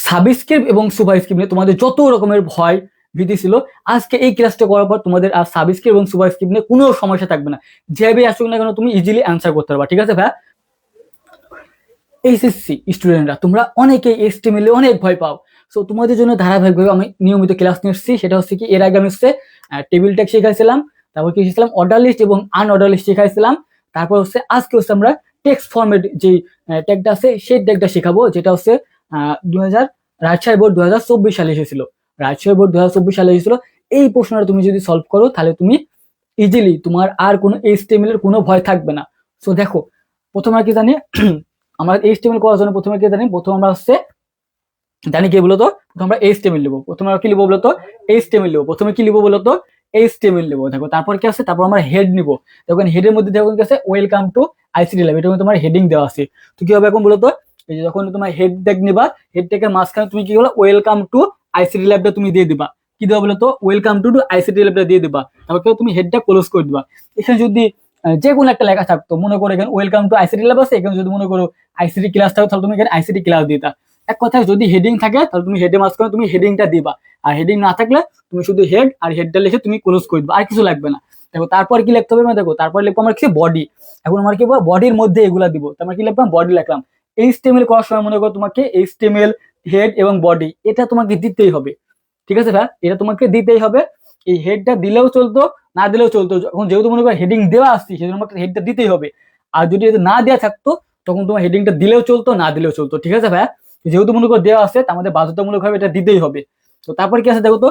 Subscript এবং superscript নিয়ে তোমাদের যত রকমের ভয় ভীতি ছিল, আজকে এই ক্লাসটা করার পর তোমাদের আর সাবস্ক্রিপ্ট এবং সুপারস্ক্রিপ্ট নিয়ে কোনো সমস্যা থাকবে না। যেভাবে আসুক না কেন তুমি ইজিলি অ্যান্সার করতে পারবা। ঠিক আছে ভাই? এইচএসসি স্টুডেন্টরা তোমরা অনেকেই এসটিএমএল এ অনেক ভয় পাও। সো তোমাদের জন্য ধারাবাহিকভাবে আমি নিয়মিত ক্লাস নিয়ে এসেছি। সেটা হচ্ছে কি, এর আগে আমি হচ্ছে টেবিল ট্যাগ শেখাইছিলাম, তারপর কি শিখেছিলাম অর্ডার লিস্ট এবং আনঅর্ডার লিস্ট শেখাইছিলাম। তারপর হচ্ছে আজকে হচ্ছে আমরা টেক্সট ফরম্যাট যে ট্যাগটা আছে সেই ট্যাগটা শেখাবো, যেটা হচ্ছে 2000 রাজশাহী বোর্ড 2024 সালে এসেছিল। রাজশাহী বোর্ড 2024 সালে এসেছিল। এই প্রশ্নটা তুমি যদি সলভ করো তাহলে তুমি ইজিলি, তোমার আর কোনো এইচটিএমএল এর কোনো ভয় থাকবে না। সো দেখো, প্রথমে আর কি জানি আমরা এইচটিএমএল করার জন্য প্রথমে কি জানি, প্রথমে আমরা হচ্ছে জানি কি বলতো, প্রথমে আমরা এইচটিএমএল লিখবো। প্রথমে আমরা কি লিখবো বলতো, এইচটিএমএল লিখবো। প্রথমে কি লিখবো বলতো, এইচটিএমএল লিখবো। দেখো তারপর কি আছে, তারপর আমরা হেড নিবো। দেখো হেডের মধ্যে দেখো কি আছে, ওয়েলকাম টু আইসিটি ল্যাব, এটা তোমার হেডিং দেওয়া আছে। তো কি হবে এখন বলতো, এই যে যখন তোমার হেড ট্যাগ নিবা, হেড ট্যাগের মাঝখানে তুমি কি বলো, ওয়েলকাম টু আইসিটি ল্যাবটা তুমি দিয়ে দিবা। কি দেবা বলতো, ওয়েলকাম টু আইসিটি ল্যাবটা দিয়ে দিবা। তারপর তুমি হেডটা ক্লোজ করে দিবা। এখানে যদি যে কোনো একটা লেখা থাকতো, মনে করো এখানে ওয়েলকাম টু আইসিটি ল্যাব আছে, এখানে যদি মনে করো আইসিটি ক্লাস থাকতো তাহলে তুমি এখানে আইসিটি ক্লাস দিতা। এক কথায় যদি হেডিং থাকে তাহলে তুমি হেডের মাঝখানে তুমি হেডিংটা দিবা, আর হেডিং না থাকলে তুমি শুধু হেড আর হেডটা লিখে তুমি ক্লোজ করে দিবা, আর কিছু লাগবে না। দেখো তারপর কি লিখতে হবে, দেখো তারপর লিখবো আমরা কি বডি। এখন আমার কি বডির মধ্যে এগুলা দিব, তারপর কি লিখলাম, বডি লিখলাম। এইচটিএমএল করার সময় মনে করো তোমাকে এইচটিএমএল হেড এবং বডি এটা তোমাকে দিতেই হবে। ঠিক আছে ভাই, এটা তোমাকে দিতেই হবে। এই হেডটা দিলেও চলতো, না দিলেও চলতো। এখন যেহেতু মনে করো হেডিং দেওয়া আসছে, সেজন্য আমাকে হেডটা দিতেই হবে। আর যদি এটা না দেওয়া থাকতো তখন তোমার হেডিংটা দিলেও চলতো, না দিলেও চলতো। ঠিক আছে ভাই, যেহেতু মনে করো দেওয়া আছে, আমাদের বাধ্যতামূলক ভাবে এটা দিতেই হবে। তো তারপর কি আছে দেখো তো,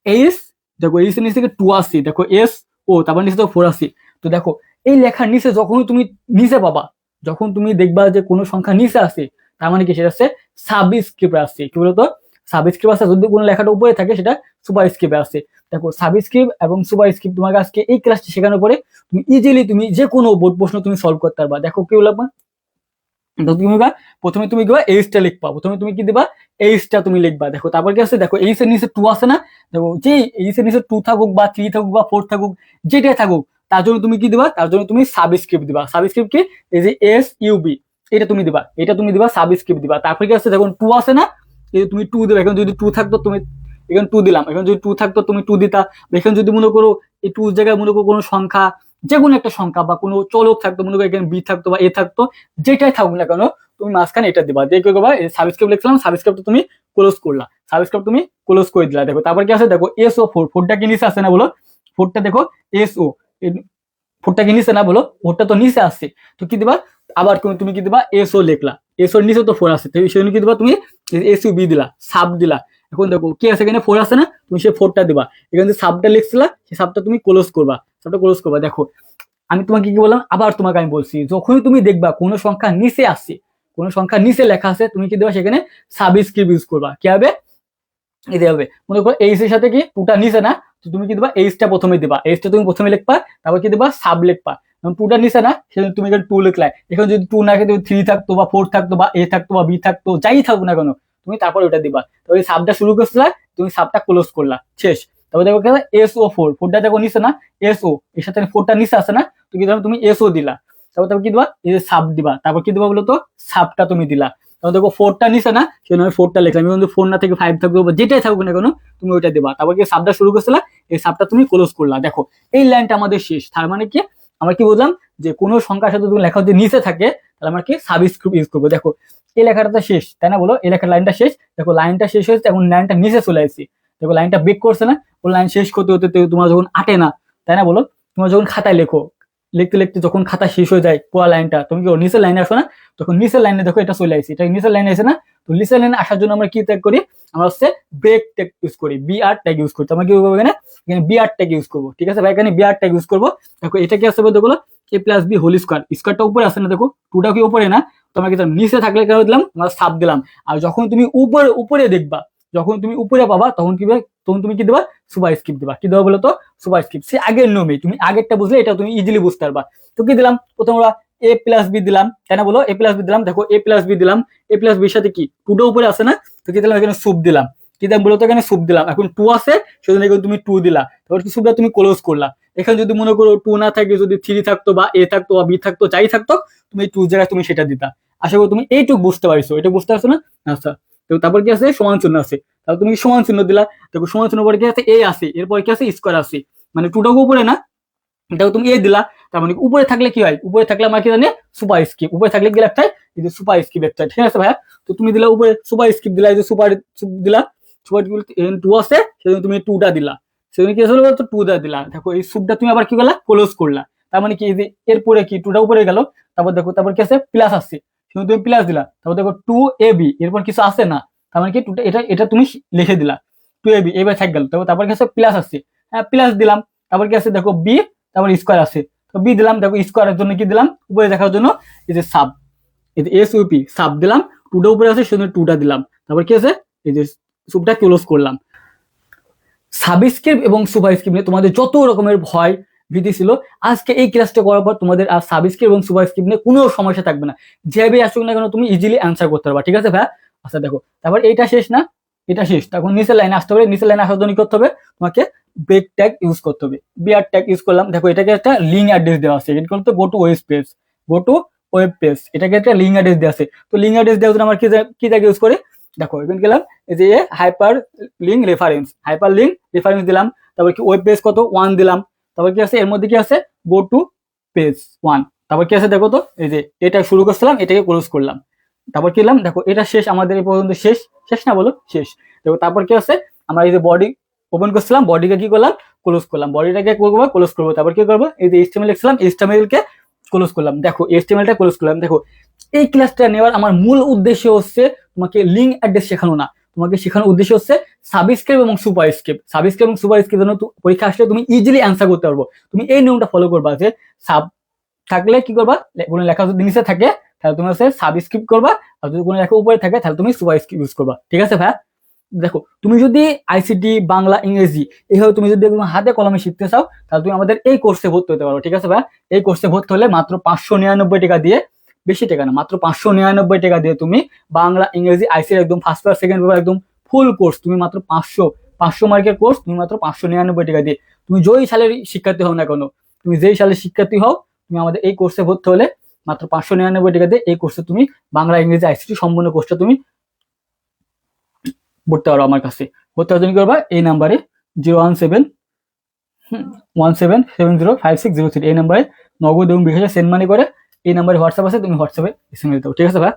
এইচ, দেখো এইচ এর নিচে থেকে 82, দেখো এস ও, তারপর নিচে তো 84। তো দেখো এই লেখার নিচে যখনই তুমি নিচে পাবা, যখন তুমি দেখবা যে কোনো সংখ্যা নিচে আছে, তার মানে কি সেটা হচ্ছে সাবস্ক্রিপ্ট আসছে। কি বলতো, সাবস্ক্রিপ্ট আছে। যদি কোনো লেখাটা উপরে থাকে সেটা সুপারস্ক্রিপ্ট আছে। দেখো সাবস্ক্রিপ্ট এবং সুপারস্ক্রিপ্ট তোমাকে আজকে এই ক্লাসটি শেখানোর পরে তুমি ইজিলি তুমি যে কোনো বোর্ড প্রশ্ন তুমি সলভ করতে পারবা। দেখো কি বললাম, তুমি প্রথমে তুমি কিবা এইচটা লিখবা। প্রথমে তুমি কি দিবা, এইচটা তুমি লিখবা। দেখো তারপর কি আছে, দেখো এইচ এর নিচে 2 আছে না। দেখো যে এইচ এর নিচে 2 থাকুক বা 3 থাকুক বা 4 থাকুক, যেটাই থাকুক, তার জন্য তুমি কি দিবা, তার জন্য তুমি সাবস্ক্রিপ্ট দিবা। সাবস্ক্রিপ্ট কি, এই যে এস ইউবি, এটা তুমি দিবা, এটা তুমি দিবা, সাবস্ক্রিপ্ট দিবা। তারপর কি আছে, যখন 2 আছে না, এই তুমি 2 দিবা। এখন যদি 2 থাকতো তুমি এখানে 2 দিলাম, এখন যদি 2 থাকতো তুমি 2 দিতা। এখানে যদি মনে করো এই 2 জায়গায় মনে করো কোনো সংখ্যা, যে কোনো একটা সংখ্যা বা কোনো চলক থাকতো, মনে করো এখানে বি থাকতো বা এ থাকতো, যেটাই থাকুক না কেন, তুমি মাঝখানে এটা দিবা। দিয়ে কি করবা, সাবস্ক্রিপ্ট লিখলাম, সাবস্ক্রিপ্ট তুমি ক্লোজ করলা, সাবস্ক্রিপ্ট তুমি ক্লোজ করে দিলা। দেখো তারপর কি আছে, দেখো এস ও 4, 4টা কি নিচে আছে না বলো, 4টা দেখো এস ও, 4টা কি নিচে না বলো, 4টা তো নিচে আসছে। তো কি দিবা, আবার তুমি কি দিবা, এস ও লিখলা। এস ওর নিচে তো 4 আছে, তো সেজন্য কি দিবা, তুমি এস ইউ বি দিলা, সাব দিলা। এখন দেখো কি আছে, এখানে 4 আছে না, তুমি সেই 4টা দিবা। এখানে যে সাবটা লিখছিলা, সেই সাবটা তুমি ক্লোজ করবা, সাবটা ক্লোজ করবা। দেখো আমি তোমাকে কি বললাম, আবার তোমাকে আমি বলছি, যখনই তুমি দেখবা কোনো সংখ্যা নিচে আসছে, কোনো সংখ্যা নিচে লেখা আছে, তুমি কি দেবা, সেখানে সাবস্ক্রিপ্ট ইউজ করবা। কি হবে, এতে হবে, মনে করো এইচ এর সাথে কি 2টা নিচে না, তো তুমি কি দিবা, এইচটা প্রথমে দিবা, এইচটা তুমি প্রথমে লিখবা, তারপর কি দিবা, সাব লিখবা। 2টা নিচে না, সেজন্য তুমি এখানে 2 লিখলা। এখানে যদি 2 না থাকে, 3 থাকতো বা 4 থাকতো বা এ থাকতো বা বি থাকতো, যাই থাকুক না কেন, তুমি তারপর ওটা দিবা। তো ওই সাবটা শুরু করছিলা, তুমি সাবটা ক্লোজ করলা, শেষ। তারপর দেখো এস ও 4, 4টা দেখো নিচে না, এস ও, এর সাথে 4টা নিচে আছে না, তো কি ধরো তুমি এস ও দিলা। তারপর কি দিবা, এই যে সাব দিবা। তারপর কি দিবা বলতো, সাবটা তুমি দিলা। তারপর দেখো 4টা নিচে না, সেজন্য আমি 4টা লিখলাম। কিন্তু 4 না থেকে 5 থাকবে বা যেটাই থাকুক না কেন, তুমি ওইটা দিবা। তারপর কি সাবটা শুরু করছিলা, এই সাবটা তুমি ক্লোজ করলা। দেখো এই লাইনটা আমাদের শেষ। তার মানে কি, আমরা কি বুঝলাম, যে কোনো সংখ্যার সাথে তুমি লেখা যদি নিচে থাকে, তাহলে আমরা কি সাবস্ক্রিপ্ট ইউজ করবো। দেখো এই লেখাটা শেষ, তাই না বলো, এই লেখার লাইনটা শেষ। দেখো লাইনটা শেষ হয়েছে, এখন লাইনটা নিচে চলে আসছি। দেখো লাইনটা ব্রেক করছে না, ওই লাইন শেষ করতে হতে তোমার যখন আটে না, তাই না বলো, তোমার যখন খাতায় লেখো, লিখতে লিখতে যখন খাতা শেষ হয়ে যায় পুরো লাইনটা, তুমি কি নিচের লাইনে আসো না, তখন নিচের লাইনে দেখো এটা চলে আসছে, এটা নিচের লাইনে আসে না। তো নিচের লাইনে আসার জন্য আমরা কি ট্যাগ করি, আমরা হচ্ছে ব্রেক ট্যাগ ইউজ করি, বিআর ট্যাগ ইউজ করতে। আমরা কি করবো, এখানে বিআর ট্যাগ ইউজ করবো। ঠিক আছে ভাই, এখানে বিআর ট্যাগ ইউজ করবো। দেখো এটা কি আসবে, দেখো এ প্লাস বি হোল স্কোয়ার, স্কোয়ারটা উপরে আসে না, দেখো 2টা কি উপরে না, তোমার কি নিচে থাকলে কেন দিলাম, আমরা সাব দিলাম। আর যখন তুমি উপরে উপরে দেখবা, যখন তুমি উপরে পাবা, তখন কি তখন তুমি কি দেবা, সুপারস্ক্রিপ্ট দিবা। কি দেবা বলো তো, সুপারস্ক্রিপ্ট। সে আগের নিয়মে, তুমি আগেরটা বুঝলে এটা তুমি ইজিলি বুঝতে পারবা। তো কি দিলাম, প্রথম আমরা এ প্লাস বি দিলাম, তাই না বলো, এ প্লাস বি দিলাম। দেখো এ প্লাস বি দিলাম, এ প্লাস বির সাথে কি 2টা উপরে আছে না, তো কি দিলাম, এখানে সুপ দিলাম। কি দিলাম বলো তো, এখানে সুপ দিলাম। এখন 2 আছে, সেজন্য এখানে তুমি 2 দিলা। তারপর কি সুপটা তুমি ক্লোজ করলা। এখানে যদি মনে করো 2 না থাকে, যদি 3 থাকতো বা এ থাকতো বা বি থাকতো, যাই থাকতো, তুমি 2 জায়গায় তুমি সেটা দিতা। আশা করি তুমি এইটুকু বুঝতে পারছো, এটা বুঝতে পারছো না? আচ্ছা, দেখো তারপর কি আছে সমান চিহ্ন আছে, তাহলে তুমি সমান চিহ্ন দিলা। দেখো সমান চিহ্ন পরে কি আছে এ আছে, এরপর কি আছে স্কোয়ার আছে, মানে টুটাকে উপরে না, দেখো তুমি এ দিলা, তার মানে উপরে থাকলে কি হয়, উপরে থাকলে আমরা কি জানি সুপার স্কিপ, উপরে থাকলে কি একটা এই যে সুপার স্কিপ একটা, ঠিক আছে ভাইয়া। তো তুমি দিলা উপরে সুপার স্কিপ দিলা, এই যে সুপার দিলা, সুপার টু আছে সেজন্য তুমি টুটা দিলা, সেজন্য কি আসলে তো টু দা দিলা। দেখো এই সুপটা তুমি আবার কি করলা ক্লোজ করলা, তার মানে কি এই যে এরপরে কি টুটা উপরে গেল, তারপর দেখো তারপর কি আছে প্লাস আসছে, সেজন্য তুমি প্লাস দিলা, তারপর দেখো টু এ বি, এরপর কিছু আছে না, তার মানে কি টুটা এটা এটা তুমি লিখে দিলা টু এ বি, এবার থাক গেল। তারপর কি আছে প্লাস আসছে, হ্যাঁ প্লাস দিলাম, তারপর কি আছে দেখো বি, তারপর স্কোয়ার আছে, তো বি দিলাম, দেখো স্কোয়ারের জন্য কি দিলাম উপরে দেখার জন্য এই যে সাব, এই যে এস ইউপি সাব দিলাম, টুটা উপরে আছে সেজন্য টুটা দিলাম, তারপর কি আছে এই যে সুপটা ক্লোজ করলাম। সাবস্ক্রিপ্ট এবং সুপারস্ক্রিপ্ট নিয়ে তোমাদের যত রকমের ভয় ভীতি ছিল, আজকে এই ক্লাসটা করার পর তোমাদের আর সাবস্ক্রিপ্ট এবং সুপারস্ক্রিপ্ট নিয়ে কোনো সমস্যা থাকবে না, যেভাবে আসুক না কেন তুমি ইজিলি অ্যান্সার করতে পারবা, ঠিক আছে ভাই। আচ্ছা দেখো তারপর এইটা শেষ না, এটা শেষ, তখন নিচের লাইনে আসতে হবে, নিচের লাইনে আসার জন্য কি করতে হবে তোমাকে ব্রেক ট্যাগ ইউজ করতে হবে, বিআর ট্যাগ ইউজ করলাম। দেখো এটাকে একটা লিঙ্ক অ্যাড্রেস দেওয়া আছে, এটা করতে go to web page, go to web page, এটাকে একটা লিঙ্ক অ্যাড্রেস দেওয়া আছে। তো লিঙ্ক অ্যাড্রেস দেওয়ার জন্য আমার কি ট্যাগ ইউজ করে, দেখো এখানে গেলাম এই যে hyper link reference, hyper link reference দিলাম, তারপর কি ওয়েব পেজ কত 1 দিলাম, তারপর কি আছে এর মধ্যে কি আছে গো টু পেজ 1, তারপর কি আছে দেখো তো এই যে এটা শুরু করছিলাম এটাকে ক্লোজ করলাম, তারপর কি দিলাম দেখো এটা শেষ, আমাদের এই পর্যন্ত শেষ, শেষ না বলো শেষ। দেখো তারপর কি আছে আমরা এই যে বডি ওপেন করছিলাম, বডিকে কি করলাম ক্লোজ করলাম, বডিটাকে করবো ক্লোজ করবো, তারপর কি করবো এই যে এইচটিএমএল লিখছিলাম এইচটিএমএল কে ক্লোজ করলাম, দেখো এইচটিএমএল টা ক্লোজ করলাম। দেখো এই ক্লাসটা নেওয়ার আমার মূল উদ্দেশ্য হচ্ছে তোমাকে লিঙ্ক অ্যাড্রেস শেখানো না, তোমাকে শেখানোর উদ্দেশ্য হচ্ছে সাবস্ক্রাইব এবং সুপারস্ক্রিপ্ট, সাবস্ক্রাইব এবং সুপারস্ক্রিপ্ট জন্য পরীক্ষা আসলে তুমি ইজিলি অ্যান্সার করতে পারবো। তুমি এই নিয়মটা ফলো করবা যে সাব থাকলে কি করবা, কোনো লেখা যদি নিচে থাকে তাহলে তুমি হচ্ছে সাবস্ক্রিপ্ট করবা, আর যদি কোনো লেখা উপরে থাকে তাহলে তুমি সুপারস্ক্রিপ্ট ইউজ করবা, ঠিক আছে ভাই। দেখো তুমি যদি আইসিটি বাংলা ইংরেজি এইভাবে তুমি যদি হাতে কলমে শিখতে চাও তাহলে তুমি আমাদের এই কোর্সে ভর্তি হতে পারো, ঠিক আছে ভাই। এই কোর্সে ভর্তি হলে মাত্র 599 টাকা দিয়ে, বেশি টাকা না, মাত্র 599 টাকা দিয়ে তুমি বাংলা ইংরেজি আইসিটি একদম ফার্স্ট পেপার সেকেন্ড পেপার একদম ফুল কোর্স তুমি মাত্র 500 মার্কের কোর্স তুমি মাত্র 599 টাকা দিয়ে, তুমি যেই সালের শিক্ষার্থী হও না কেন, তুমি যেই সালের শিক্ষার্থী হও, তুমি আমাদের এই কোর্সে ভর্তি হলে মাত্র 599 টাকা দিয়ে এই কোর্সে তুমি বাংলা ইংরেজি আইসিটি সম্পূর্ণ কোর্সটা তুমি ভর্তি পারো আমার কাছে। ভর্তি হওয়ার জন্য কি করবা এই নাম্বারে 01717705603 এই নাম্বারে নগদ এবং বিকাশে সেন্ড মানি করে এই নাম্বারে হোয়াটসঅ্যাপ আছে, তুমি হোয়াটসঅ্যাপে এসএমএস দাও, ঠিক আছে ভাই।